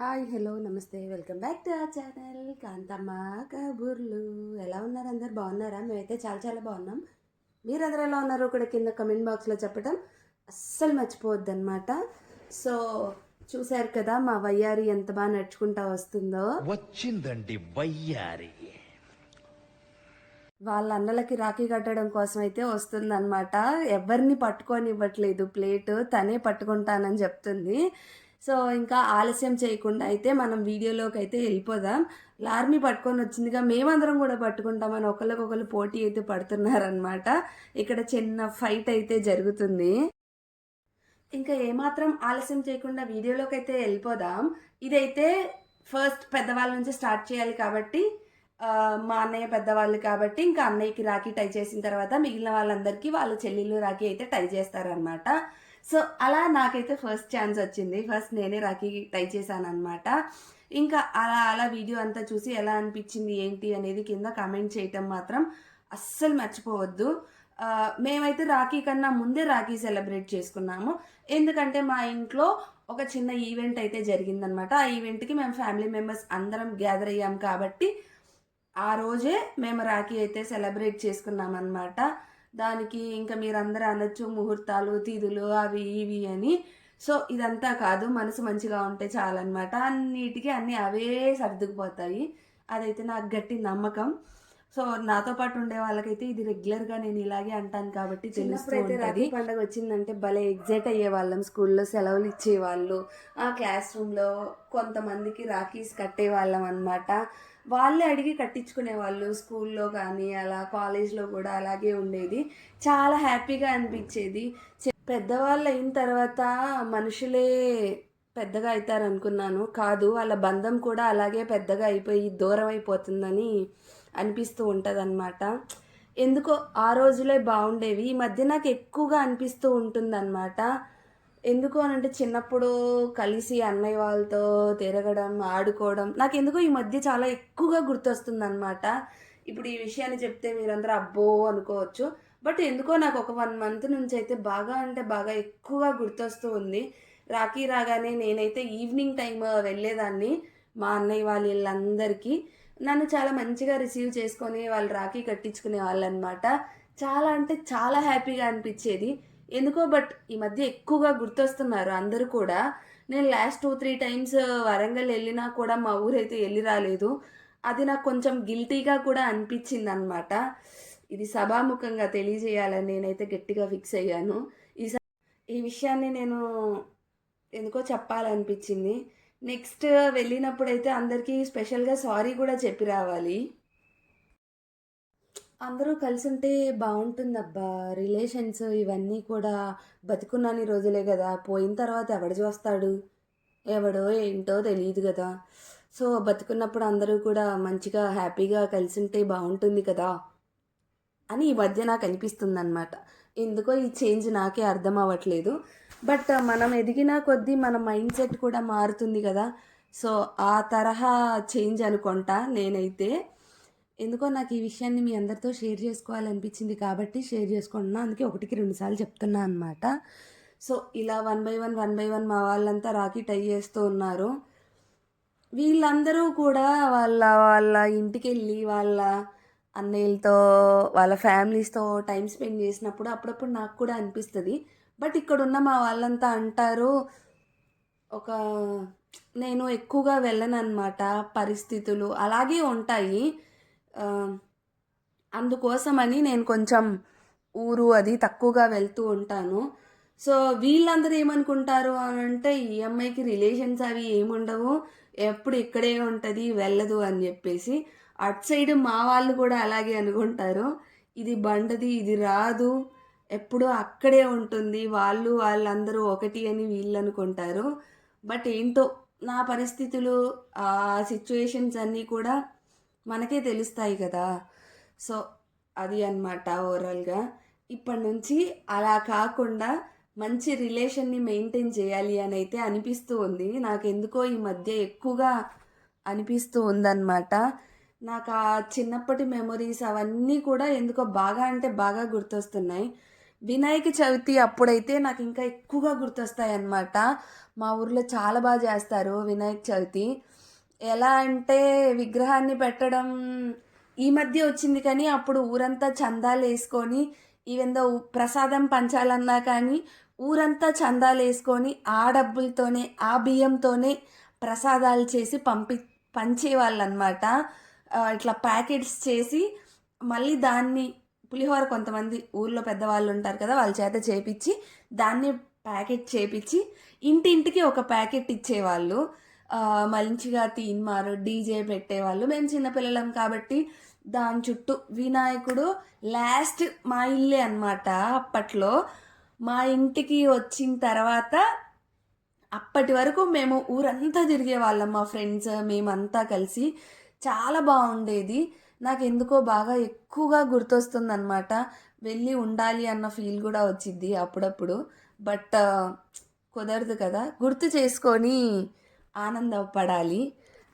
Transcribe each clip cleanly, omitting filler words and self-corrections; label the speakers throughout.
Speaker 1: Hi hello నమస్తే welcome back to our channel Kanthamma Kaburlu. ఎలా ఉన్నారు? అందరు బాగున్నారా? మేమైతే చాలా చాలా బాగున్నాం. మీరందరూ ఎలా ఉన్నారో కూడా కింద కమెంట్ బాక్స్లో చెప్పడం అస్సలు మర్చిపోవద్దన్నమాట. సో చూశారు కదా మా వయ్యారి ఎంత బాగా నడుచుకుంటా వస్తుందో.
Speaker 2: వచ్చిందండి వయ్యారి.
Speaker 1: వాళ్ళ అన్నలకి రాఖీ కట్టడం కోసం అయితే వస్తుందన్నమాట. ఎవరిని పట్టుకొనివ్వట్లేదు, ప్లేట్ తనే పట్టుకుంటానని చెప్తుంది. సో ఇంకా ఆలస్యం చేయకుండా అయితే మనం వీడియోలోకి అయితే వెళ్ళిపోదాం. లార్మీ పట్టుకొని వచ్చిందిగా, మేమందరం కూడా పట్టుకుంటామని ఒకరికొకరు పోటీ అయితే పడుతున్నారనమాట. ఇక్కడ చిన్న ఫైట్ అయితే జరుగుతుంది. ఇంకా ఏమాత్రం ఆలస్యం చేయకుండా వీడియోలోకి అయితే వెళ్ళిపోదాం. ఇదైతే ఫస్ట్ పెద్దవాళ్ళ నుంచి స్టార్ట్ చేయాలి కాబట్టి మా అన్నయ్య పెద్దవాళ్ళు కాబట్టి ఇంకా అన్నయ్యకి రాఖీ టై చేసిన తర్వాత మిగిలిన వాళ్ళందరికీ వాళ్ళ చెల్లెళ్ళు రాఖీ అయితే టై చేస్తారనమాట. సో అలా నాకైతే ఫస్ట్ ఛాన్స్ వచ్చింది. ఫస్ట్ నేనే రాఖీ టై చేశాను అనమాట. ఇంకా అలా అలా వీడియో అంతా చూసి ఎలా అనిపించింది ఏంటి అనేది కింద కామెంట్ చేయటం మాత్రం అస్సలు మర్చిపోవద్దు. మేమైతే రాఖీ కన్నా ముందే రాఖీ సెలబ్రేట్ చేసుకున్నాము. ఎందుకంటే మా ఇంట్లో ఒక చిన్న ఈవెంట్ అయితే జరిగిందనమాట. ఆ ఈవెంట్కి మేము ఫ్యామిలీ మెంబర్స్ అందరం గ్యాదర్ అయ్యాం కాబట్టి ఆ రోజే మేము రాఖీ అయితే సెలబ్రేట్ చేసుకున్నాం అనమాట. దానికి ఇంకా మీరందరూ అనొచ్చు ముహూర్తాలు తిథులు అవి ఇవి అని. సో ఇదంతా కాదు, మనసు మంచిగా ఉంటే చాలన్నమాట. అన్నిటికీ అన్నీ అవే సర్దుకుపోతాయి. అదైతే నాకు గట్టి నమ్మకం. సో నాతో పాటు ఉండే వాళ్ళకైతే ఇది రెగ్యులర్గా నేను ఇలాగే అంటాను కాబట్టి చిన్నప్పుడైతే రాఖీ పండుగ వచ్చిందంటే భలే ఎగ్జైట్ అయ్యే వాళ్ళం. స్కూల్లో సెలవులు ఇచ్చేవాళ్ళు, ఆ క్లాస్ రూమ్లో కొంతమందికి రాఖీస్ కట్టేవాళ్ళం అనమాట. వాళ్ళే అడిగి కట్టించుకునేవాళ్ళు. స్కూల్లో కానీ అలా కాలేజ్లో కూడా అలాగే ఉండేది. చాలా హ్యాపీగా అనిపించేది. పెద్దవాళ్ళు అయిన తర్వాత మనుషులే పెద్దగా అవుతారు అనుకున్నాను. కాదు, వాళ్ళ బంధం కూడా అలాగే పెద్దగా అయిపోయి దూరం అయిపోతుందని అనిపిస్తూ ఉంటుంది అనమాట. ఎందుకో ఆ రోజులే బాగుండేవి. ఈ మధ్య నాకు ఎక్కువగా అనిపిస్తూ ఉంటుందన్నమాట. ఎందుకు అని అంటే చిన్నప్పుడు కలిసి అన్నయ్య వాళ్ళతో తిరగడం ఆడుకోవడం నాకు ఎందుకో ఈ మధ్య చాలా ఎక్కువగా గుర్తొస్తుంది అనమాట. ఇప్పుడు ఈ విషయాన్ని చెప్తే మీరందరూ అబ్బో అనుకోవచ్చు, బట్ ఎందుకో నాకు ఒక 1 మంత్ నుంచి అయితే బాగా అంటే బాగా ఎక్కువగా గుర్తొస్తూ ఉంది. రాఖీ రాగానే నేనైతే ఈవినింగ్ టైం వెళ్ళేదాన్ని మా అన్నయ్య వాళ్ళందరికీ. నన్ను చాలా మంచిగా రిసీవ్ చేసుకొని వాళ్ళు రాఖీ కట్టించుకునే వాళ్ళు అనమాట. చాలా అంటే చాలా హ్యాపీగా అనిపించేది ఎందుకో. బట్ ఈ మధ్య ఎక్కువగా గుర్తొస్తున్నారు అందరూ కూడా. నేను లాస్ట్ 2-3 టైమ్స్ వరంగల్ వెళ్ళినా కూడా మా ఊరైతే వెళ్ళి రాలేదు. అది నాకు కొంచెం గిల్టీగా కూడా అనిపించింది అనమాట. ఇది సభాముఖంగా తెలియజేయాలని నేనైతే గట్టిగా ఫిక్స్ అయ్యాను. ఈ విషయాన్ని నేను ఎందుకో చెప్పాలనిపించింది. నెక్స్ట్ వెళ్ళినప్పుడైతే అందరికీ స్పెషల్గా సారీ కూడా చెప్పి రావాలి. అందరూ కలిసి ఉంటే బాగుంటుందబ్బా. రిలేషన్స్ ఇవన్నీ కూడా బతికున్నాని రోజులే కదా, పోయిన తర్వాత ఎవడు చూస్తాడు, ఎవడో ఏంటో తెలియదు కదా. సో బతుకున్నప్పుడు అందరూ కూడా మంచిగా హ్యాపీగా కలిసి ఉంటే బాగుంటుంది కదా అని ఈ మధ్య నాకు అనిపిస్తుంది అనమాట. ఎందుకో ఈ చేంజ్ నాకే అర్థం అవ్వట్లేదు. బట్ మనం ఎదిగిన కొద్దీ మన మైండ్ సెట్ కూడా మారుతుంది కదా. సో ఆ తరహా చేంజ్ అనుకుంటా నేనైతే. ఎందుకో నాకు ఈ విషయాన్ని మీ అందరితో షేర్ చేసుకోవాలనిపించింది కాబట్టి షేర్ చేసుకుంటున్నా. అందుకే 1-2 సార్లు చెప్తున్నా అనమాట. సో ఇలా 1 బై 1 మా వాళ్ళంతా రాఖీ టై చేస్తూ ఉన్నారు. వీళ్ళందరూ కూడా వాళ్ళ వాళ్ళ ఇంటికి వెళ్ళి వాళ్ళ అన్నయ్యలతో వాళ్ళ ఫ్యామిలీస్తో టైం స్పెండ్ చేసినప్పుడు అప్పుడప్పుడు నాకు కూడా అనిపిస్తుంది. బట్ ఇక్కడున్న మా వాళ్ళంతా అంటారు ఒక నేను ఎక్కువగా వెళ్ళను అనమాట. పరిస్థితులు అలాగే ఉంటాయి. అందుకోసమని నేను కొంచెం ఊరు అది తక్కువగా వెళ్తూ ఉంటాను. సో వీళ్ళందరూ ఏమనుకుంటారు అని అంటే ఈ అమ్మాయికి రిలేషన్స్ అవి ఏముండవు, ఎప్పుడు ఇక్కడే ఉంటుంది వెళ్ళదు అని చెప్పేసి. అటు సైడ్ మా వాళ్ళు కూడా అలాగే అనుకుంటారు. ఇది బండది, ఇది రాదు, ఎప్పుడూ అక్కడే ఉంటుంది, వాళ్ళందరూ ఒకటి అని వీళ్ళు అనుకుంటారు. బట్ ఏంటో నా పరిస్థితులు ఆ సిచ్యువేషన్స్ అన్నీ కూడా మనకే తెలుస్తాయి కదా. సో అది అన్నమాట ఓవరాల్గా. ఇప్పటి నుంచి అలా కాకుండా మంచి రిలేషన్ని మెయింటైన్ చేయాలి అని అయితే అనిపిస్తూ ఉంది. నాకు ఎందుకో ఈ మధ్య ఎక్కువగా అనిపిస్తూ ఉందన్నమాట. నాకు ఆ చిన్నప్పటి మెమొరీస్ అవన్నీ కూడా ఎందుకో బాగా అంటే బాగా గుర్తొస్తున్నాయి. వినాయక చవితి అప్పుడైతే నాకు ఇంకా ఎక్కువగా గుర్తొస్తాయి అన్నమాట. మా ఊర్లో చాలా బాగా చేస్తారు వినాయక చవితి. ఎలా అంటే విగ్రహాన్ని పెట్టడం ఈ మధ్య వచ్చింది కానీ అప్పుడు ఊరంతా చందాలు వేసుకొని ఈవెందో ప్రసాదం పంచాలన్నా కానీ ఊరంతా చందాలు వేసుకొని ఆ డబ్బులతోనే ఆ బియ్యంతోనే ప్రసాదాలు చేసి పంచేవాళ్ళు అనమాట. ఇట్లా ప్యాకెట్స్ చేసి మళ్ళీ దాన్ని పులిహోర కొంతమంది ఊర్లో పెద్దవాళ్ళు ఉంటారు కదా వాళ్ళ చేత చేపించి దాన్ని ప్యాకెట్ చేపించి ఇంటింటికి ఒక ప్యాకెట్ ఇచ్చేవాళ్ళు. మంచిగా తీన్మారు డీజే పెట్టేవాళ్ళు. మేము చిన్నపిల్లలం కాబట్టి దాని చుట్టూ వినాయకుడు లాస్ట్ మా ఇల్లే అనమాట. అప్పట్లో మా ఇంటికి వచ్చిన తర్వాత అప్పటి వరకు మేము ఊరంతా తిరిగే వాళ్ళం, మా ఫ్రెండ్స్ మేమంతా కలిసి. చాలా బాగుండేది. నాకు ఎందుకో బాగా ఎక్కువగా గుర్తొస్తుందన్నమాట. వెళ్ళి ఉండాలి అన్న ఫీల్ కూడా వచ్చింది అప్పుడప్పుడు. బట్ కుదరదు కదా, గుర్తు చేసుకొని ఆనందపడాలి.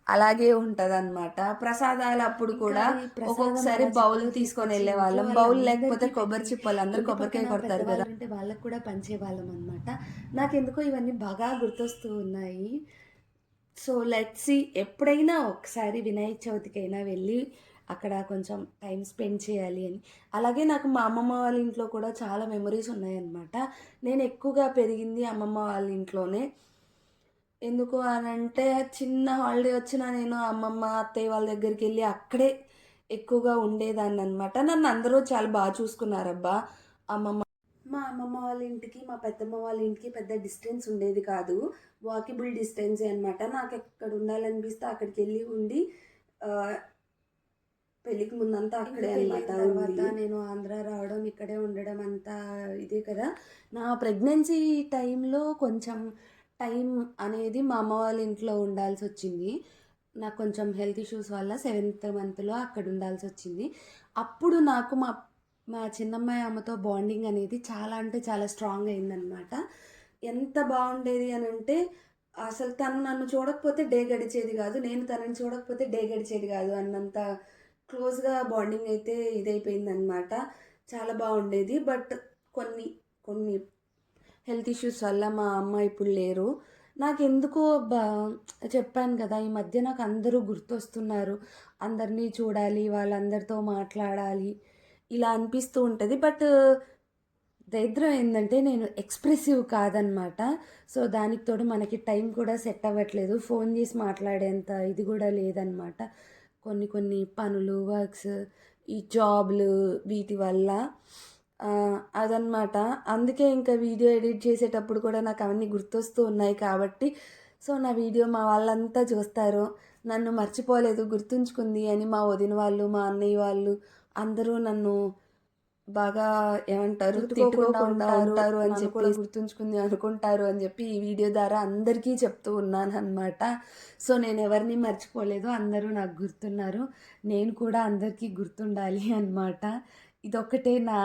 Speaker 1: అలాగే ఉంటదన్నమాట. ప్రసాదాలు అప్పుడు కూడా ఒక్కొక్కసారి బౌల్ తీసుకొని వెళ్ళే వాళ్ళం. బౌల్ లేకపోతే కొబ్బరి చిప్పలు, అందరు కొబ్బరికాయ కొడతారు కదా, అంటే వాళ్ళకు కూడా పంచేవాళ్ళం అనమాట. నాకెందుకో ఇవన్నీ బాగా గుర్తొస్తూ ఉన్నాయి. సో లెట్స్ సీ, ఎప్పుడైనా ఒకసారి వినాయక చవితికైనా వెళ్ళి అక్కడ కొంచెం టైం స్పెండ్ చేయాలి అని. అలాగే నాకు మా అమ్మమ్మ వాళ్ళ ఇంట్లో కూడా చాలా మెమరీస్ ఉన్నాయన్నమాట. నేను ఎక్కువగా పెరిగింది అమ్మమ్మ వాళ్ళ ఇంట్లోనే. ఎందుకు అనంటే చిన్న హాలిడే వచ్చినా నేను అమ్మమ్మ అత్తయ్య వాళ్ళ దగ్గరికి వెళ్ళి అక్కడే ఎక్కువగా ఉండేదాన్ని అనమాట. నన్ను అందరూ చాలా బాగా చూసుకున్నారబ్బా. మా అమ్మమ్మ వాళ్ళ ఇంటికి మా పెద్దమ్మ వాళ్ళ ఇంటికి పెద్ద డిస్టెన్స్ ఉండేది కాదు, వాకబుల్ డిస్టెన్సే అనమాట. నాకు ఎక్కడ ఉండాలనిపిస్తే అక్కడికి వెళ్ళి ఉండి పెళ్ళికి ముందంతా అక్కడే అనమాట. తర్వాత నేను ఆంధ్ర రావడం, ఇక్కడే ఉండడం అంతా ఇదే కదా. నా ప్రెగ్నెన్సీ టైంలో కొంచెం టైం అనేది మా అమ్మ వాళ్ళ ఇంట్లో ఉండాల్సి వచ్చింది. నాకు కొంచెం హెల్త్ ఇష్యూస్ వల్ల 7th మంత్లో అక్కడ ఉండాల్సి వచ్చింది. అప్పుడు నాకు మా మా చిన్నమ్మాయి అమ్మతో బాండింగ్ అనేది చాలా అంటే చాలా స్ట్రాంగ్ అయిందనమాట. ఎంత బాగుండేది అని అంటే అసలు తను నన్ను చూడకపోతే డే గడిచేది కాదు, నేను తనని చూడకపోతే డే గడిచేది కాదు అన్నంత క్లోజ్గా బాండింగ్ అయితే ఇదైపోయిందనమాట. చాలా బాగుండేది. బట్ కొన్ని కొన్ని హెల్త్ ఇష్యూస్ వల్ల మా అమ్మ ఇప్పుడు లేరు. నాకెందుకో చెప్పాను కదా, ఈ మధ్య నాకు అందరూ గుర్తొస్తున్నారు. అందరినీ చూడాలి, వాళ్ళందరితో మాట్లాడాలి ఇలా అనిపిస్తూ ఉంటుంది. బట్ దరిద్రం ఏంటంటే నేను ఎక్స్ప్రెసివ్ కాదనమాట. సో దానికి తోడు మనకి టైం కూడా సెట్ అవ్వట్లేదు, ఫోన్ చేసి మాట్లాడేంత ఇది కూడా లేదనమాట. కొన్ని కొన్ని పనులు, వర్క్స్, ఈ జాబ్లు వీటి వల్ల అదనమాట. అందుకే ఇంకా వీడియో ఎడిట్ చేసేటప్పుడు కూడా నాకు అవన్నీ గుర్తొస్తూ ఉన్నాయి కాబట్టి సో నా వీడియో మా వాళ్ళంతా చూస్తారు. నన్ను మర్చిపోలేదు, గుర్తుంచుకుంది అని మా వదిన వాళ్ళు, మా అన్నయ్య వాళ్ళు అందరూ నన్ను బాగా ఏమంటారు తిట్టుకోకుండా ఉంటారు అని చెప్పి, గుర్తుంచుకుంది అనుకుంటారు అని చెప్పి ఈ వీడియో ద్వారా అందరికీ చెప్తూ ఉన్నాను అనమాట. సో నేను ఎవరిని మర్చిపోలేదు, అందరూ నాకు గుర్తున్నారు. నేను కూడా అందరికీ గుర్తుండాలి అనమాట. ఇదొక్కటే నా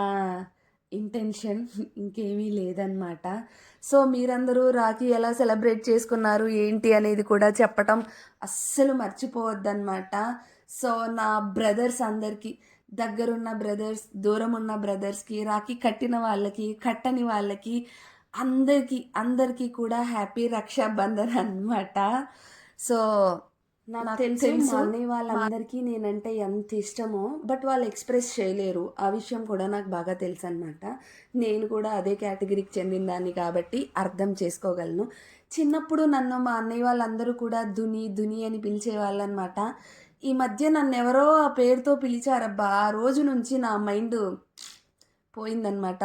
Speaker 1: ఇంటెన్షన్, ఇంకేమీ లేదనమాట. సో మీరందరూ రాఖీ ఎలా సెలబ్రేట్ చేసుకున్నారు ఏంటి అనేది కూడా చెప్పటం అస్సలు మర్చిపోవద్దనమాట. సో నా బ్రదర్స్ అందరికీ, దగ్గరున్న బ్రదర్స్, దూరం ఉన్న బ్రదర్స్కి, రాఖీ కట్టిన వాళ్ళకి, కట్టని వాళ్ళకి, అందరికీ కూడా హ్యాపీ రక్షాబంధన్ అనమాట. సో నాకు తెలుసు మా అన్నయ్య వాళ్ళందరికీ నేనంటే ఎంత ఇష్టమో, బట్ వాళ్ళు ఎక్స్ప్రెస్ చేయలేరు. ఆ విషయం కూడా నాకు బాగా తెలుసు అనమాట. నేను కూడా అదే కేటగిరీకి చెందిన దాన్ని కాబట్టి అర్థం చేసుకోగలను. చిన్నప్పుడు నన్ను మా అన్నయ్య వాళ్ళందరూ కూడా దుని అని పిలిచేవాళ్ళు అనమాట. ఈ మధ్య నన్ను ఎవరో ఆ పేరుతో పిలిచారబ్బా, ఆ రోజు నుంచి నా మైండ్ పోయిందనమాట.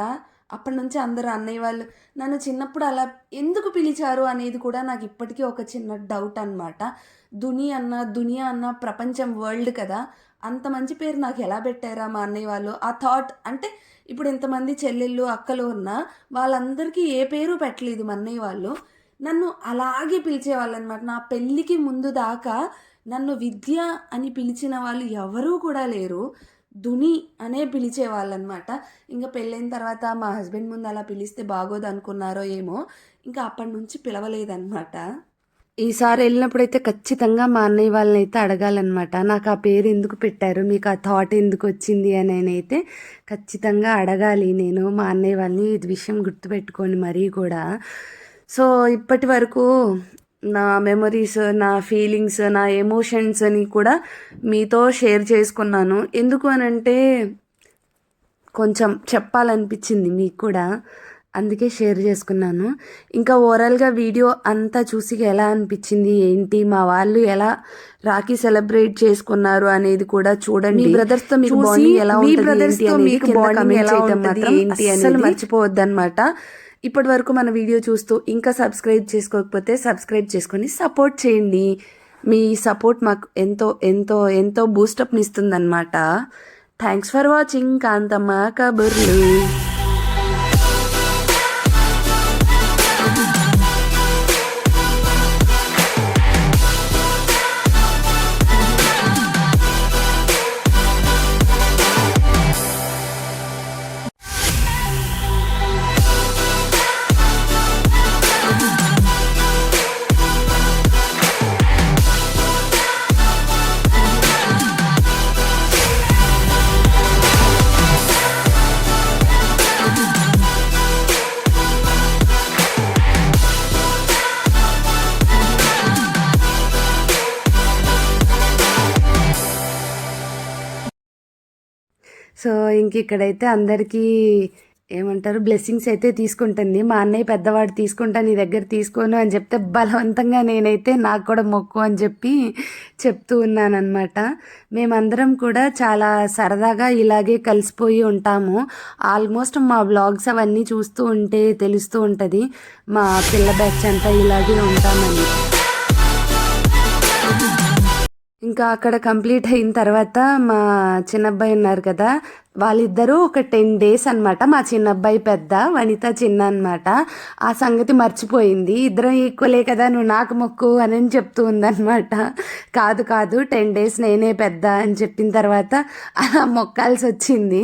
Speaker 1: అప్పటి నుంచి అందరూ అన్నయ్య వాళ్ళు నన్ను చిన్నప్పుడు అలా ఎందుకు పిలిచారు అనేది కూడా నాకు ఇప్పటికీ ఒక చిన్న డౌట్ అనమాట. దునియా అన్న ప్రపంచం, వరల్డ్ కదా, అంత మంచి పేరు నాకు ఎలా పెట్టారా మా అన్నయ్య వాళ్ళు. ఆ థాట్ అంటే ఇప్పుడు ఇంతమంది చెల్లెళ్ళు అక్కలు ఉన్నా వాళ్ళందరికీ ఏ పేరు పెట్టలేదు మా అన్నయ్య వాళ్ళు. నన్ను అలాగే పిలిచేవాళ్ళు అనమాట. నా పెళ్ళికి ముందు దాకా నన్ను విద్య అని పిలిచిన వాళ్ళు ఎవరూ కూడా లేరు, దుని అనే పిలిచేవాళ్ళు అనమాట. ఇంకా పెళ్ళైన తర్వాత మా హస్బెండ్ ముందు అలా పిలిస్తే బాగోదు అనుకున్నారో ఏమో, ఇంకా అప్పటి నుంచి పిలవలేదన్నమాట. ఈసారి వెళ్ళినప్పుడైతే ఖచ్చితంగా మా అన్నయ్య వాళ్ళని అయితే అడగాలన్నమాట. నాకు ఆ పేరు ఎందుకు పెట్టారు, మీకు ఆ థాట్ ఎందుకు వచ్చింది అని అయితే ఖచ్చితంగా అడగాలి నేను మా అన్నయ్య వాళ్ళని. ఇది విషయం గుర్తుపెట్టుకోండి మరీ కూడా. సో ఇప్పటి వరకు నా మెమరీస్, నా ఫీలింగ్స్, నా ఎమోషన్స్ని కూడా మీతో షేర్ చేసుకున్నాను. ఎందుకు అనంటే కొంచెం చెప్పాలనిపించింది మీకు కూడా, అందుకే షేర్ చేసుకున్నాను. ఇంకా ఓవరాల్గా వీడియో అంతా చూసి ఎలా అనిపించింది ఏంటి, మా వాళ్ళు ఎలా రాఖీ సెలబ్రేట్ చేసుకున్నారు అనేది కూడా చూడండి. మీ బ్రదర్స్తో మీకు బాండింగ్ ఎలా ఉంటుంది అసలు మర్చిపోవద్దు అనమాట. ఇప్పటి వరకు మన వీడియో చూస్తూ ఇంకా సబ్స్క్రైబ్ చేసుకోకపోతే సబ్స్క్రైబ్ చేసుకొని సపోర్ట్ చేయండి. మీ సపోర్ట్ మాకు ఎంతో ఎంతో ఎంతో బూస్టప్ని ఇస్తుందన్నమాట. థ్యాంక్స్ ఫర్ వాచింగ్ కాంతమ్మ కబుర్లు. సో ఇంక ఇక్కడైతే అందరికీ ఏమంటారు బ్లెస్సింగ్స్ అయితే తీసుకుంటుంది. మా అన్నయ్య పెద్దవాడు తీసుకుంటా నీ దగ్గర తీసుకోను అని చెప్తే బలవంతంగా నేనైతే నాకు కూడా మొక్కు అని చెప్పి చెప్తూ ఉన్నానన్నమాట. మేమందరం కూడా చాలా సరదాగా ఇలాగే కలిసిపోయి ఉంటాము. ఆల్మోస్ట్ మా వ్లాగ్స్ అవన్నీ చూస్తూ ఉంటే తెలుస్తూ ఉంటుంది మా పిల్ల బ్యాచ్ అంతా ఇలాగే ఉంటామని. ఇంకా అక్కడ కంప్లీట్ అయిన తర్వాత మా చిన్నబ్బాయి ఉన్నారు కదా, వాళ్ళిద్దరూ ఒక 10 days అనమాట. మా చిన్నబ్బాయి పెద్ద, వనిత చిన్న అనమాట. ఆ సంగతి మర్చిపోయింది. ఇద్దరం ఈక్వలే కదా, నువ్వు నాకు మొక్కు అని చెప్తూ ఉందన్నమాట. కాదు కాదు 10 days నేనే పెద్ద అని చెప్పిన తర్వాత అలా మొక్కాల్సి వచ్చింది.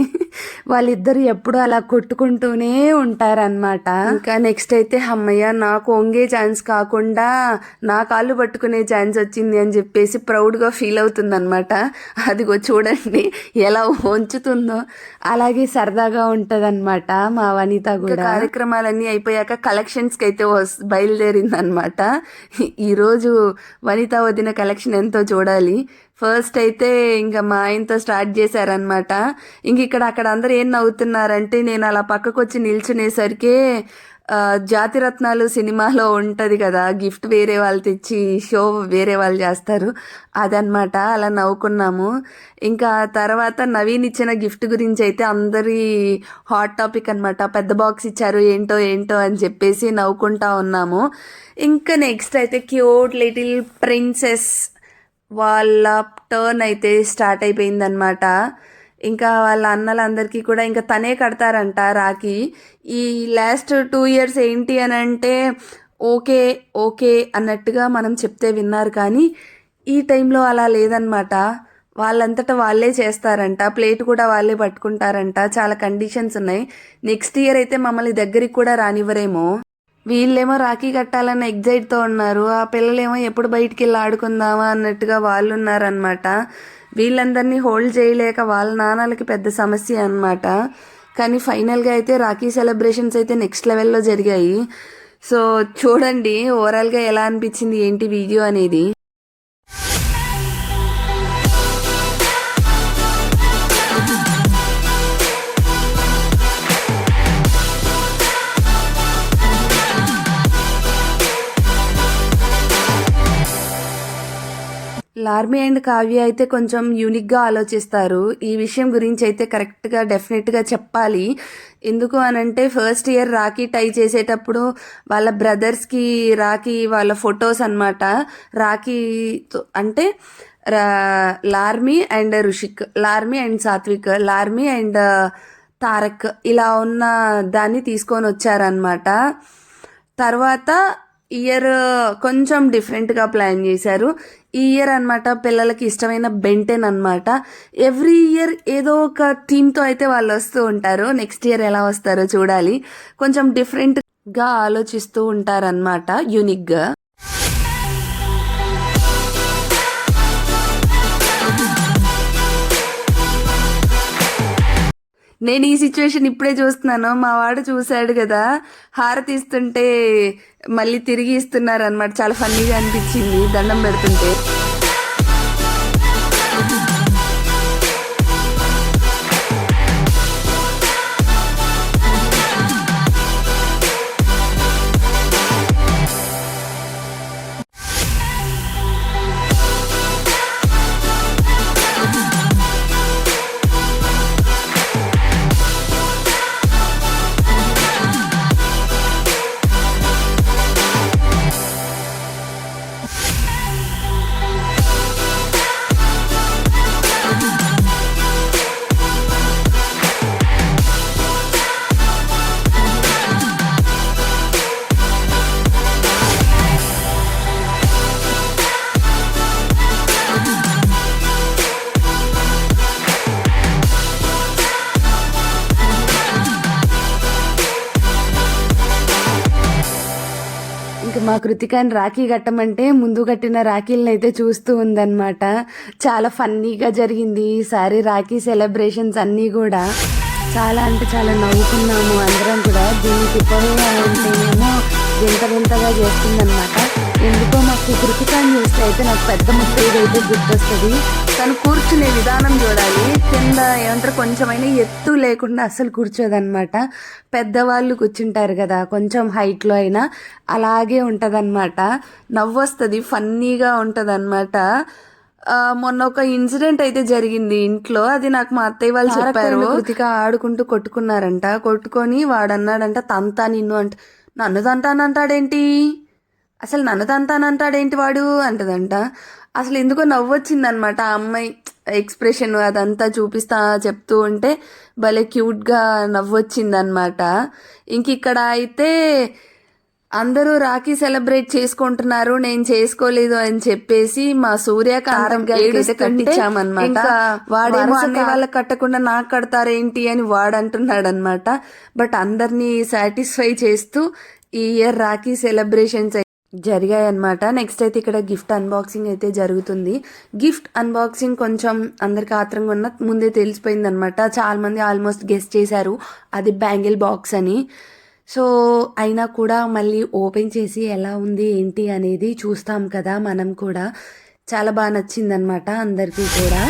Speaker 1: వాళ్ళిద్దరూ ఎప్పుడు అలా కొట్టుకుంటూనే ఉంటారనమాట. ఇంకా నెక్స్ట్ అయితే అమ్మయ్య నాకు వంగే ఛాన్స్ కాకుండా నా కాళ్ళు పట్టుకునే ఛాన్స్ వచ్చింది అని చెప్పేసి ప్రౌడ్గా ఫీల్ అవుతుందన్నమాట. అదిగో చూడండి ఎలా వంచుతుందో. అలాగే సరదాగా ఉంటదన్నమాట మా వనిత కూడా. కార్యక్రమాలన్నీ అయిపోయాక కలెక్షన్స్కి అయితే బయలుదేరింది అనమాట. ఈరోజు వనిత వదిన కలెక్షన్ ఎంతో చూడాలి. ఫస్ట్ అయితే ఇంకా మా ఆయనతో స్టార్ట్ చేశారనమాట. ఇంక ఇక్కడ అక్కడ అందరూ ఏం నవ్వుతున్నారంటే నేను అలా పక్కకు వచ్చి నిల్చునేసరికి జాతిరత్నాలు సినిమాలో ఉంటుంది కదా, గిఫ్ట్ వేరే వాళ్ళు తెచ్చి షో వేరే వాళ్ళు చేస్తారు అదనమాట. అలా నవ్వుకున్నాము. ఇంకా తర్వాత నవీన్ ఇచ్చిన గిఫ్ట్ గురించి అయితే అందరి హాట్ టాపిక్ అనమాట. పెద్ద బాక్స్ ఇచ్చారు ఏంటో ఏంటో అని చెప్పేసి నవ్వుకుంటా ఉన్నాము. ఇంకా నెక్స్ట్ అయితే క్యూట్ లిటిల్ ప్రిన్సెస్ వాళ్ళ టర్న్ అయితే స్టార్ట్ అయిపోయిందనమాట. ఇంకా వాళ్ళ అన్నలందరికీ కూడా ఇంకా తనే కడతారంట రాఖీ. ఈ లాస్ట్ 2 years ఏంటి అని అంటే ఓకే ఓకే అన్నట్టుగా మనం చెప్తే విన్నారు, కానీ ఈ టైంలో అలా లేదనమాట. వాళ్ళంతటా వాళ్ళే చేస్తారంట, ప్లేట్ కూడా వాళ్ళే పట్టుకుంటారంట. చాలా కండిషన్స్ ఉన్నాయి. నెక్స్ట్ ఇయర్ అయితే మమ్మల్ని దగ్గరికి కూడా రానివ్వరేమో. వీళ్ళేమో రాఖీ కట్టాలన్న ఎగ్జైట్తో ఉన్నారు, ఆ పిల్లలేమో ఎప్పుడు బయటికి వెళ్ళి ఆడుకుందామా అన్నట్టుగా వాళ్ళు ఉన్నారనమాట. వీళ్ళందరినీ హోల్డ్ చేయలేక వాళ్ళ నాన్నలకి పెద్ద సమస్య అనమాట. కానీ ఫైనల్గా అయితే రాఖీ సెలబ్రేషన్స్ అయితే నెక్స్ట్ లెవెల్లో జరిగాయి. సో చూడండి ఓవరాల్గా ఎలా అనిపించింది ఏంటి వీడియో అనేది. లార్మీ అండ్ కావ్య అయితే కొంచెం యూనిక్గా ఆలోచిస్తారు. ఈ విషయం గురించి అయితే కరెక్ట్గా డెఫినెట్గా చెప్పాలి. ఎందుకు అనంటే ఫస్ట్ ఇయర్ రాఖీ టై చేసేటప్పుడు వాళ్ళ బ్రదర్స్కి రాఖీ వాళ్ళ ఫొటోస్ అనమాట. రాఖీ అంటే Larmi and Rushik, Larmi and Satvik, Larmi and Tarak ఇలా ఉన్న దాన్ని తీసుకొని వచ్చారనమాట. తర్వాత ఇయర్ కొంచెం డిఫరెంట్గా ప్లాన్ చేశారు. ఈ ఇయర్ అనమాట పిల్లలకి ఇష్టమైన బెంటెన్ అనమాట. ఎవ్రీ ఇయర్ ఏదో ఒక థీమ్తో అయితే వాళ్ళు వస్తూ ఉంటారు. నెక్స్ట్ ఇయర్ ఎలా వస్తారో చూడాలి. కొంచెం డిఫరెంట్గా ఆలోచిస్తూ ఉంటారనమాట, యూనిక్గా. నేను ఈ సిచ్యువేషన్ ఇప్పుడే చూస్తున్నాను. మా వాడు చూశాడు కదా, హారతి ఇస్తుంటే మళ్ళీ తిరిగి ఇస్తున్నారు అనమాట. చాలా ఫన్నీగా అనిపించింది దండం పెడుతుంటే. ఇంక మా కృతికాని రాఖీ కట్టమంటే ముందు కట్టిన రాఖీలను అయితే చూస్తూ ఉందన్నమాట. చాలా ఫన్నీగా జరిగింది ఈసారి రాఖీ సెలబ్రేషన్స్ అన్నీ కూడా. చాలా అంటే చాలా నవ్వుకున్నాము అందరం కూడా. దీన్ని తిప్పవేయాలంటేనేమో వింత వింతగా చేస్తుందన్నమాట. ఎందుకో మాకు కృతికాని చూస్తే అయితే నాకు పెద్ద ముత్తైదు అయితే గుర్తొస్తుంది. తను కూర్చునే విధానం చూడాలి. కింద ఏమంటారు, కొంచెమైనా ఎత్తు లేకుండా అస్సలు కూర్చోదన్నమాట. పెద్దవాళ్ళు కూర్చుంటారు కదా కొంచెం హైట్లో అయినా, అలాగే ఉంటుందన్నమాట. నవ్వొస్తుంది, ఫన్నీగా ఉంటుందన్నమాట. మొన్న ఒక ఇన్సిడెంట్ అయితే జరిగింది ఇంట్లో. అది నాకు మా అత్తయ్య వాళ్ళు చెప్పారు. కృతిక ఆడుకుంటూ కొట్టుకున్నారంట. కొట్టుకొని వాడన్నాడంట, తంతా నిన్ను అంట. నన్ను తంతానంటాడేంటి, అసలు నన్ను తంతానంటాడేంటి వాడు అంటదంట. అసలు ఎందుకో నవ్వొచ్చిందనమాట ఆ అమ్మాయి ఎక్స్ప్రెషన్ అదంతా చూపిస్తా చెప్తూ ఉంటే భలే క్యూట్గా నవ్వొచ్చిందనమాట. ఇంక ఇక్కడ అయితే అందరూ రాఖీ సెలబ్రేట్ చేసుకుంటున్నారు, నేను చేసుకోలేదు అని చెప్పేసి మా సూర్యకాంతం కట్టించామన్నమాట. వాడేమో అన్ని వాళ్ళకి కట్టకుండా నాకు కడతారేంటి అని వాడు అంటున్నాడు అనమాట. బట్ అందరినీ సాటిస్ఫై చేస్తూ ఈ ఇయర్ రాఖీ సెలబ్రేషన్స్ జరిగాయి అనమాట. నెక్స్ట్ అయితే ఇక్కడ గిఫ్ట్ అన్బాక్సింగ్ అయితే జరుగుతుంది. గిఫ్ట్ అన్బాక్సింగ్ కొంచెం అందరికి ఆత్రంగా ఉన్న ముందే తెలిసిపోయింది అనమాట. చాలా మంది ఆల్మోస్ట్ గెస్ట్ చేశారు అది బ్యాంగిల్ బాక్స్ అని. సో అయినా కూడా మళ్ళీ ఓపెన్ చేసి ఎలా ఉంది ఏంటి అనేది చూస్తాం కదా మనం కూడా. చాలా బాగా నచ్చిందనమాట అందరికీ కూడా.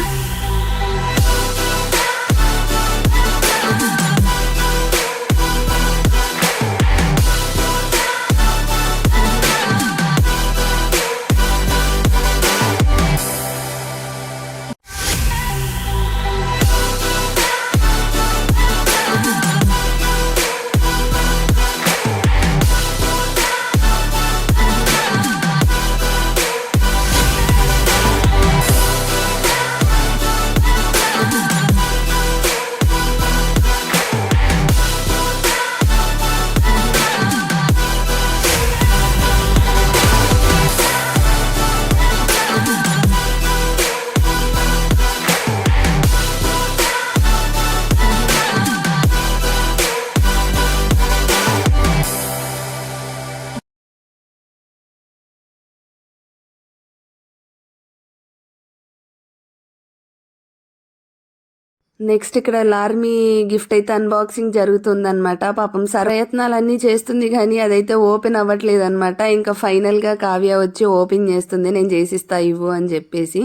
Speaker 1: నెక్స్ట్ ఇక్కడ లార్మీ గిఫ్ట్ అయితే అన్బాక్సింగ్ జరుగుతుందన్నమాట. పాపం ప్రయత్నాలన్నీ చేస్తుంది కానీ అదైతే ఓపెన్ అవ్వట్లేదు అనమాట. ఇంకా ఫైనల్గా కావ్య వచ్చి ఓపెన్ చేస్తుంది, నేను చేసిస్తా ఇవ్వు అని చెప్పేసి.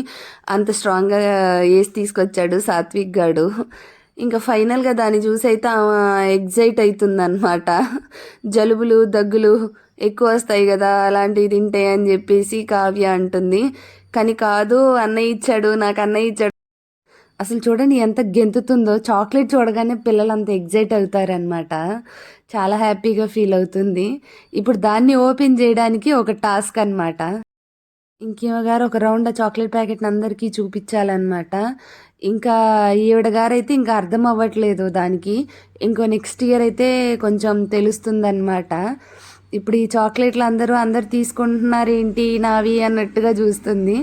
Speaker 1: అంత స్ట్రాంగ్గా వేసి తీసుకొచ్చాడు సాత్విక్ గాడు. ఇంకా ఫైనల్గా దాన్ని చూసి అయితే ఎగ్జైట్ అవుతుంది అనమాట. జలుబులు దగ్గులు ఎక్కువ వస్తాయి కదా అలాంటివి తింటే అని చెప్పేసి కావ్య అంటుంది. కానీ కాదు, అన్నయ్య ఇచ్చాడు, నాకు అన్నయ్య ఇచ్చాడు. అసలు చూడండి ఎంత గెంతుతుందో. చాక్లెట్ చూడగానే పిల్లలు అంత ఎగ్జైట్ అవుతారనమాట. చాలా హ్యాపీగా ఫీల్ అవుతుంది. ఇప్పుడు దాన్ని ఓపెన్ చేయడానికి ఒక టాస్క్ అనమాట. ఇంకేమో గారు ఒక రౌండ్ ఆ చాక్లెట్ ప్యాకెట్ని అందరికీ చూపించాలన్నమాట. ఇంకా ఈవిడ గారైతే ఇంకా అర్థం అవ్వట్లేదు దానికి. ఇంకో నెక్స్ట్ ఇయర్ అయితే కొంచెం తెలుస్తుందన్నమాట. ఇప్పుడు ఈ చాక్లెట్లు అందరూ తీసుకుంటున్నారు ఏంటి నావి అన్నట్టుగా చూస్తుంది.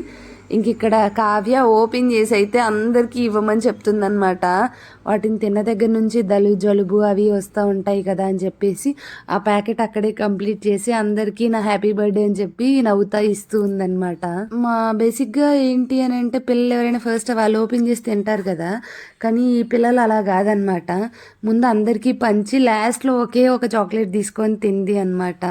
Speaker 1: ఇంక ఇక్కడ కావ్య ఓపెన్ చేసి అయితే అందరికీ ఇవ్వమని చెప్తుందనమాట. వాటిని తిన్న దగ్గర నుంచి జలుబు అవి వస్తూ ఉంటాయి కదా అని చెప్పేసి ఆ ప్యాకెట్ అక్కడే కంప్లీట్ చేసి అందరికీ నా హ్యాపీ బర్త్డే అని చెప్పి నవ్వుతా ఇస్తూ ఉందనమాట. మా బేసిక్గా ఏంటి అని అంటే పిల్లలు ఎవరైనా ఫస్ట్ వాళ్ళు ఓపెన్ చేసి తింటారు కదా, కానీ ఈ పిల్లలు అలా కాదనమాట. ముందు అందరికీ పంచి లాస్ట్లో ఒకే ఒక చాక్లెట్ తీసుకొని తింది అనమాట.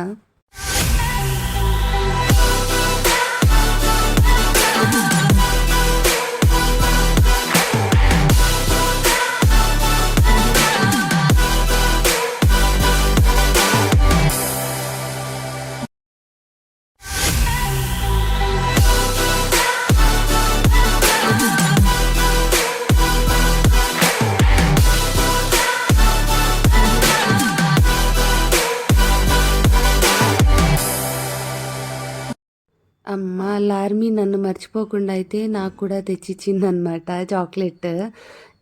Speaker 1: అమ్మ లార్మీ నన్ను మర్చిపోకుండా అయితే నాకు కూడా తెచ్చిచ్చిందనమాట చాక్లెట్.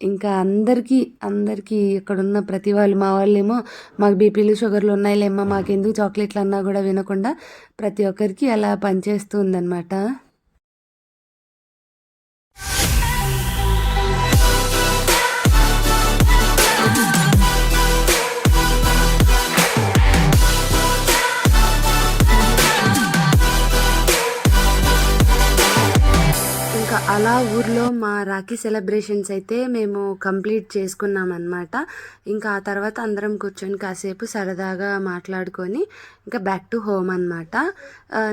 Speaker 1: ఇంకా అందరికీ ఇక్కడున్న ప్రతి వాళ్ళు, మా వాళ్ళేమో మాకు బీపీలు షుగర్లు ఉన్నాయిలేమ్మా మాకెందుకు చాక్లెట్లు అన్నా కూడా వినకుండా ప్రతి ఒక్కరికి అలా పనిచేస్తూ ఉందన్నమాట. అలా ఊర్లో మా రాఖీ సెలబ్రేషన్స్ అయితే మేము కంప్లీట్ చేసుకున్నామన్నమాట. ఇంకా ఆ తర్వాత అందరం కూర్చొని కాసేపు సరదాగా మాట్లాడుకొని ఇంకా బ్యాక్ టు హోమ్ అనమాట.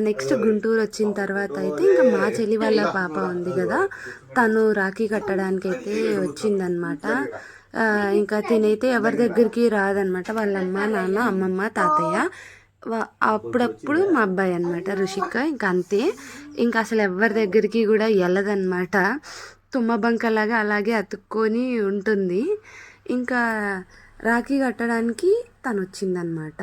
Speaker 1: నెక్స్ట్ గుంటూరు వచ్చిన తర్వాత అయితే ఇంకా మా చెల్లి వాళ్ళ పాప ఉంది కదా, తను రాఖీ కట్టడానికి అయితే వచ్చిందనమాట. ఇంకా తినైతే ఎవరి దగ్గరికి రాదనమాట, వాళ్ళ అమ్మ నాన్న అమ్మమ్మ తాతయ్య, అప్పుడప్పుడు మా అబ్బాయి అనమాట రుషిక్. ఇంకా అంతే, ఇంకా అసలు ఎవరి దగ్గరికి కూడా వెళ్ళదన్నమాట. తుమ్మబంకలాగా అలాగే అతుక్కొని ఉంటుంది. ఇంకా రాఖీ కట్టడానికి తను వచ్చిందనమాట.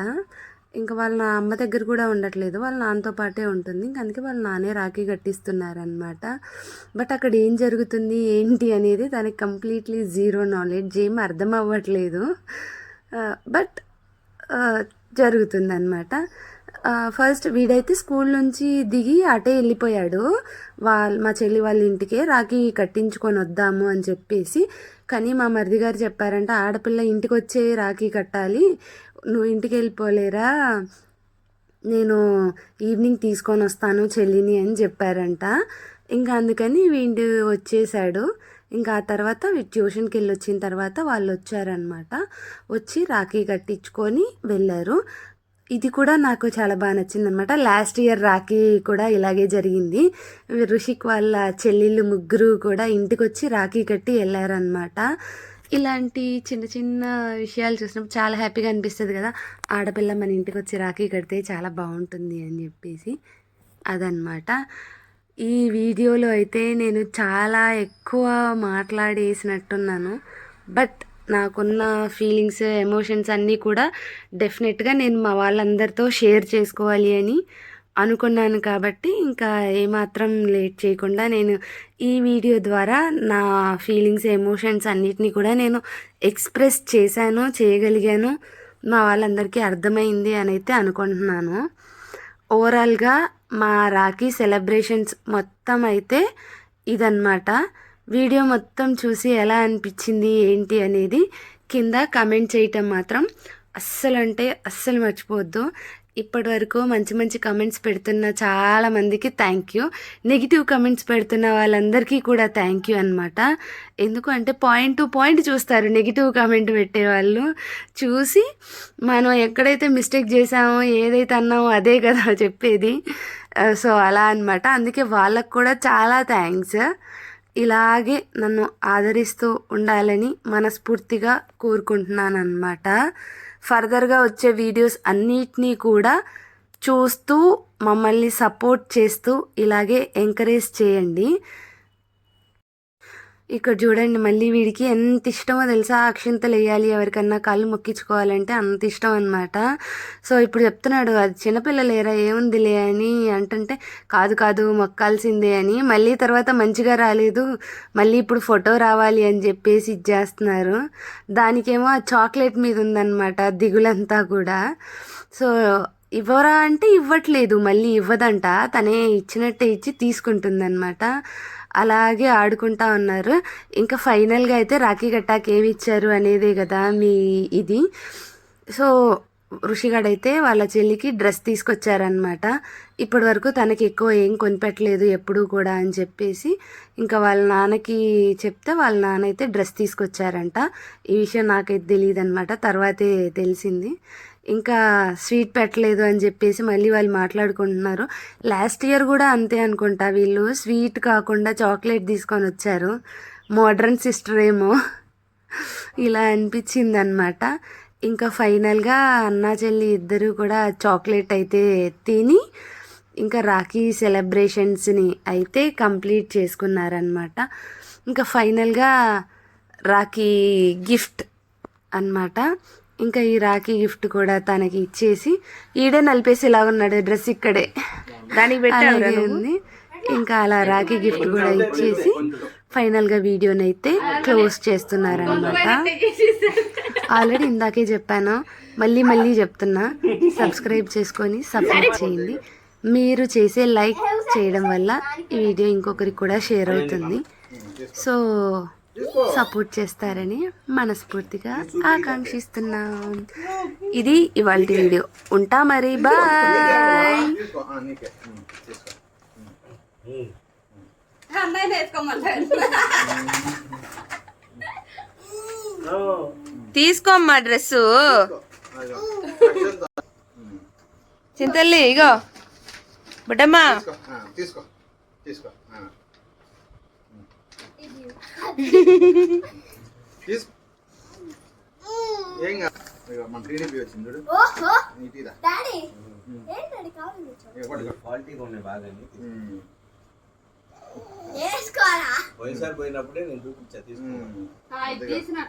Speaker 1: ఇంకా వాళ్ళ అమ్మ దగ్గర కూడా ఉండట్లేదు, వాళ్ళ నాన్నతో పాటే ఉంటుంది. ఇంక అందుకే వాళ్ళ నాన్నే రాఖీ కట్టిస్తున్నారనమాట. బట్ అక్కడ ఏం జరుగుతుంది ఏంటి అనేది తనకి కంప్లీట్లీ జీరో నాలెడ్జ్, ఏం అర్థం అవ్వట్లేదు. బట్ జరుగుతుందన్నమాట. ఫస్ట్ వీడైతే స్కూల్ నుంచి దిగి అటే వెళ్ళిపోయాడు మా చెల్లి వాళ్ళ ఇంటికే రాఖీ కట్టించుకొని వద్దాము అని చెప్పేసి. కానీ మా మరిది గారు చెప్పారంట, ఆడపిల్ల ఇంటికి వచ్చే రాఖీ కట్టాలి, నువ్వు ఇంటికి వెళ్ళిపోలేరా, నేను ఈవినింగ్ తీసుకొని వస్తాను చెల్లిని అని చెప్పారంట. ఇంకా అందుకని వీడు వచ్చేసాడు. ఇంకా ఆ తర్వాత ట్యూషన్కి వెళ్ళి వచ్చిన తర్వాత వాళ్ళు వచ్చారనమాట. వచ్చి రాఖీ కట్టించుకొని వెళ్ళారు. ఇది కూడా నాకు చాలా బాగా నచ్చిందనమాట. లాస్ట్ ఇయర్ రాఖీ కూడా ఇలాగే జరిగింది. రుషిక్ వాళ్ళ చెల్లెళ్ళు ముగ్గురు కూడా ఇంటికి వచ్చి రాఖీ కట్టి వెళ్ళారనమాట. ఇలాంటి చిన్న చిన్న విషయాలు చూసినప్పుడు చాలా హ్యాపీగా అనిపిస్తుంది కదా, ఆడపిల్ల మన ఇంటికి వచ్చి రాఖీ కడితే చాలా బాగుంటుంది అని చెప్పేసి. అదనమాట. ఈ వీడియోలో అయితే నేను చాలా ఎక్కువ మాట్లాడేసినట్టున్నాను. బట్ నాకున్న ఫీలింగ్స్, ఎమోషన్స్ అన్నీ కూడా డెఫినెట్గా నేను మా వాళ్ళందరితో షేర్ చేసుకోవాలి అని అనుకున్నాను. కాబట్టి ఇంకా ఏమాత్రం లేట్ చేయకుండా నేను ఈ వీడియో ద్వారా నా ఫీలింగ్స్, ఎమోషన్స్ అన్నిటినీ కూడా నేను ఎక్స్ప్రెస్ చేయగలిగాను. మా వాళ్ళందరికీ అర్థమైంది అని అయితే అనుకుంటున్నాను. ఓవరాల్గా మా రాఖీ సెలబ్రేషన్స్ మొత్తం అయితే ఇదన్నమాట. వీడియో మొత్తం చూసి ఎలా అనిపించింది ఏంటి అనేది కింద కమెంట్ చేయటం మాత్రం అస్సలు మర్చిపోవద్దు. ఇప్పటి వరకు మంచి మంచి కమెంట్స్ పెడుతున్న చాలామందికి థ్యాంక్ యూ. నెగిటివ్ కమెంట్స్ పెడుతున్న వాళ్ళందరికీ కూడా థ్యాంక్ యూ అనమాట. ఎందుకు అంటే పాయింట్ టు పాయింట్ చూస్తారు నెగిటివ్ కామెంట్ పెట్టేవాళ్ళు. చూసి మనం ఎక్కడైతే మిస్టేక్ చేసామో, ఏదైతే అన్నామో అదే కదా చెప్పేది. సో అలా అనమాట. అందుకే వాళ్ళకు కూడా చాలా థ్యాంక్స్. ఇలాగే నన్ను ఆదరిస్తూ ఉండాలని మనస్ఫూర్తిగా కోరుకుంటున్నాను అన్నమాట. ఫర్దర్గా వచ్చే వీడియోస్ అన్నిటినీ కూడా చూస్తూ మమ్మల్ని సపోర్ట్ చేస్తూ ఇలాగే ఎంకరేజ్ చేయండి. ఇక్కడ చూడండి, మళ్ళీ వీడికి ఎంత ఇష్టమో తెలుసా, అక్షింతలు వేయాలి, ఎవరికన్నా కాళ్ళు మొక్కించుకోవాలంటే అంత ఇష్టం అనమాట. సో ఇప్పుడు చెప్తున్నాడు, అది చిన్నపిల్లలేరా ఏముందిలే అని అంటుంటే, కాదు మొక్కాల్సిందే అని. మళ్ళీ తర్వాత మంచిగా రాలేదు, మళ్ళీ ఇప్పుడు ఫోటో రావాలి అని చెప్పేసి ఇచ్చేస్తున్నారు. దానికేమో ఆ చాక్లెట్ మీద ఉందన్నమాట దిగులంతా కూడా. సో ఇవ్వరా అంటే ఇవ్వట్లేదు, మళ్ళీ ఇవ్వదంట, తనే ఇచ్చినట్టే ఇచ్చి తీసుకుంటుందన్నమాట. అలాగే ఆడుకుంటా ఉన్నారు. ఇంకా ఫైనల్గా అయితే రాఖీ కట్టాకి ఏమి ఇచ్చారు అనేదే కదా మీ ఇది. సో ఋషిగాడైతే వాళ్ళ చెల్లికి డ్రెస్ తీసుకొచ్చారనమాట. ఇప్పటి వరకు తనకి ఎక్కువ ఏం కొనిపెట్టలేదు ఎప్పుడూ కూడా అని చెప్పేసి ఇంకా వాళ్ళ నాన్నకి చెప్తే వాళ్ళ నాన్న అయితే డ్రెస్ తీసుకొచ్చారంట. ఈ విషయం నాకైతే తెలియదు అనమాట, తర్వాతే తెలిసింది. ఇంకా స్వీట్ పెట్టలేదు అని చెప్పేసి మళ్ళీ వాళ్ళు మాట్లాడుకుంటున్నారు. లాస్ట్ ఇయర్ కూడా అంతే అనుకుంటా, వీళ్ళు స్వీట్ కాకుండా చాక్లెట్ తీసుకొని వచ్చారు. మోడ్రన్ సిస్టర్ ఏమో ఇలా అనిపించింది అనమాట. ఇంకా ఫైనల్గా అన్నా చెల్లి ఇద్దరు కూడా చాక్లెట్ అయితే తిని ఇంకా రాఖీ సెలబ్రేషన్స్ని అయితే కంప్లీట్ చేసుకున్నారనమాట. ఇంకా ఫైనల్గా రాఖీ గిఫ్ట్ అన్నమాట. ఇంకా ఈ రాఖీ గిఫ్ట్ కూడా తనకి ఇచ్చేసి ఈడే నలిపేసేలా ఉన్నాడు, డ్రెస్ ఇక్కడే
Speaker 3: దానికి
Speaker 1: అలాగే ఉంది. ఇంకా అలా రాఖీ గిఫ్ట్ కూడా ఇచ్చేసి ఫైనల్గా వీడియోని అయితే క్లోజ్ చేస్తున్నారనమాట. ఆల్రెడీ ఇందాకే చెప్పాను, మళ్ళీ మళ్ళీ చెప్తున్నా, సబ్స్క్రైబ్ చేసుకొని సపోర్ట్ చేయండి. మీరు చేసే లైక్ చేయడం వల్ల ఈ వీడియో ఇంకొకరికి కూడా షేర్ అవుతుంది. సో సపోర్ట్ చేస్తారని మనస్ఫూర్తిగా ఆకాంక్షిస్తున్నాం. ఇది ఇవాళ వీడియో. ఉంటా మరి, బాయ్. తీసుకోమ్మా డ్రెస్సు. చింతల్లి ఇగో బుడ్డమ్మా.
Speaker 4: తీసుకో తీసుకో ఏం కాదు, మన టీడీపీ వచ్చింది చూడు. నీటిదా
Speaker 5: క్వాలిటీగా ఉన్నాయి బాగా. పోయినసారి పోయినప్పుడే నేను చూపించా, తీసుకున్నా.